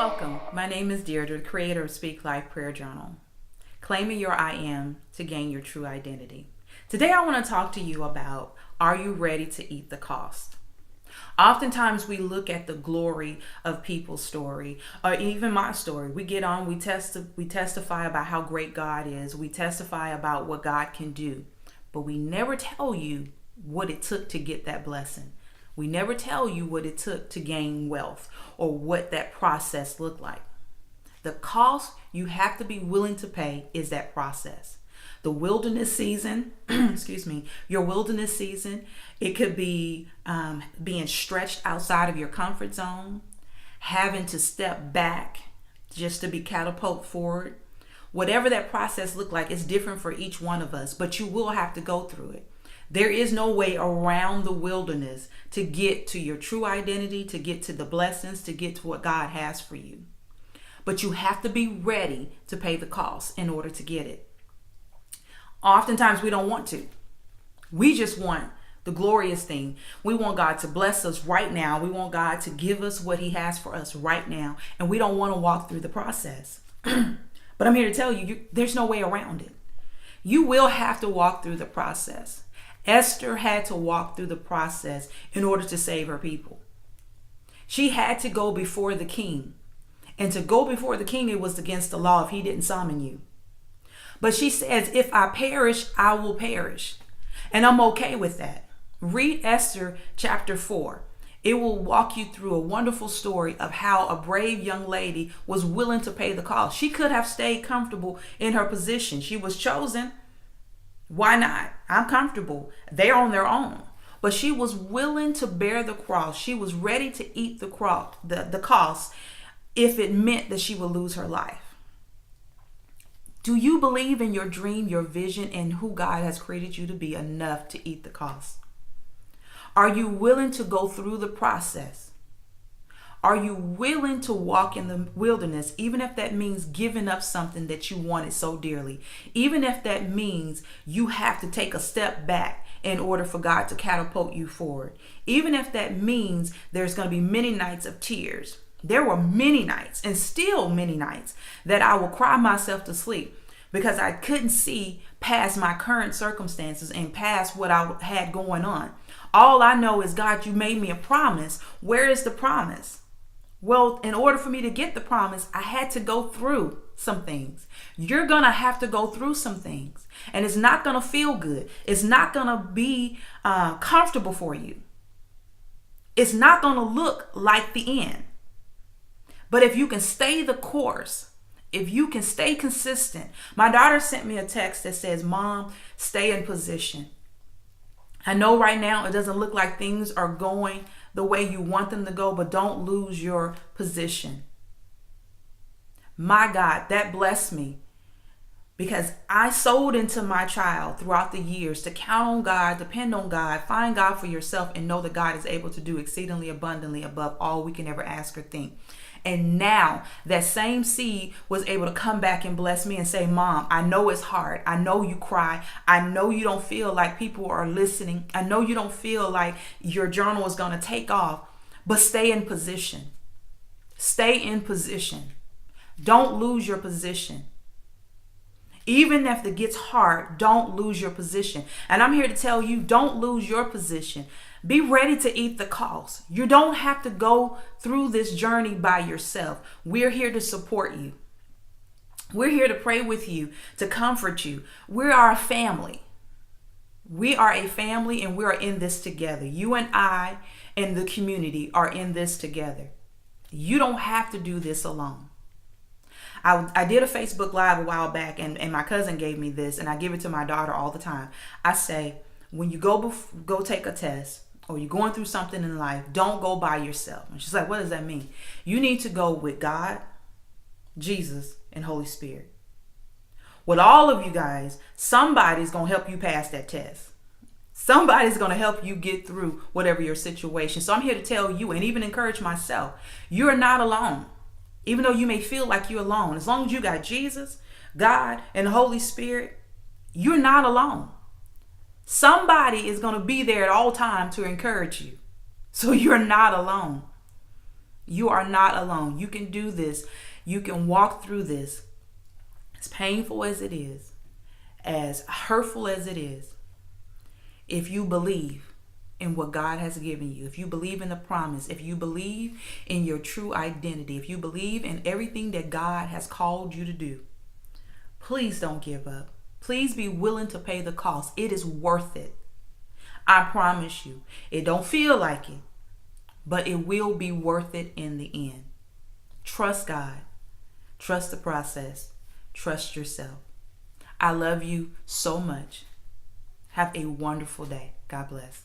Welcome. My name is Deirdre, the creator of Speak Life Prayer Journal, claiming your I am to gain your true identity. Today I want to talk to you about, are you ready to eat the cost? Oftentimes we look at the glory of people's story, or even my story. We get on, we testify about how great God is. We testify about what God can do, but we never tell you what it took to get that blessing. We never tell you what it took to gain wealth or what that process looked like. The cost you have to be willing to pay is that process. The wilderness season, your wilderness season, it could be being stretched outside of your comfort zone, having to step back just to be catapulted forward. Whatever that process looked like, it's different for each one of us, but you will have to go through it. There is no way around the wilderness to get to your true identity, to get to the blessings, to get to what God has for you. But you have to be ready to pay the cost in order to get it. Oftentimes we don't want to. We just want the glorious thing. We want God to bless us right now. We want God to give us what He has for us right now. And we don't want to walk through the process. But I'm here to tell you, there's no way around it. You will have to walk through the process. Esther had to walk through the process in order to save her people. She had to go before the king. And to go before the king, it was against the law if he didn't summon you. But she says, if I perish, I will perish. And I'm okay with that. Read Esther chapter 4. It will walk you through a wonderful story of how a brave young lady was willing to pay the cost. She could have stayed comfortable in her position. She was chosen. Why not? I'm comfortable. They're on their own. But she was willing to bear the cross. She was ready to eat the cost if it meant that she would lose her life. Do you believe in your dream, your vision, and who God has created you to be enough to eat the cost? Are you willing to go through the process? Are you willing to walk in the wilderness, even if that means giving up something that you wanted so dearly? Even if that means you have to take a step back in order for God to catapult you forward? Even if that means there's going to be many nights of tears. There were many nights, and still many nights, that I will cry myself to sleep because I couldn't see past my current circumstances and past what I had going on. All I know is, God, you made me a promise. Where is the promise? Well, in order for me to get the promise, I had to go through some things. You're going to have to go through some things. And it's not going to feel good. It's not going to be comfortable for you. It's not going to look like the end. But if you can stay the course, if you can stay consistent. My daughter sent me a text that says, Mom, stay in position. I know right now it doesn't look like things are going the way you want them to go, but don't lose your position. My God, that blessed me because I sowed into my child throughout the years to count on God, depend on God, find God for yourself, and know that God is able to do exceedingly abundantly above all we can ever ask or think. And now that same seed was able to come back and bless me and say, Mom, I know it's hard. I know you cry. I know you don't feel like people are listening. I know you don't feel like your journal is going to take off, but stay in position. Stay in position. Don't lose your position. Even if it gets hard, don't lose your position. And I'm here to tell you, don't lose your position. Be ready to eat the cost. You don't have to go through this journey by yourself. We're here to support you. We're here to pray with you, to comfort you. We are a family. We are a family and we are in this together. You and I and the community are in this together. You don't have to do this alone. I did a Facebook Live a while back and my cousin gave me this and I give it to my daughter all the time. I say, when you go take a test or you're going through something in life, don't go by yourself. And she's like, what does that mean? You need to go with God, Jesus, and Holy Spirit. With all of you guys, somebody's going to help you pass that test. Somebody's going to help you get through whatever your situation. So I'm here to tell you and even encourage myself, you're not alone. Even though you may feel like you're alone, as long as you got Jesus, God, and the Holy Spirit, you're not alone. Somebody is going to be there at all times to encourage you. So you're not alone. You are not alone. You can do this. You can walk through this. As painful as it is, as hurtful as it is, if you believe in what God has given you, if you believe in the promise, if you believe in your true identity, if you believe in everything that God has called you to do, please don't give up. Please be willing to pay the cost. It is worth it. I promise you. It don't feel like it, but it will be worth it in the end. Trust God. Trust the process. Trust yourself. I love you so much. Have a wonderful day. God bless.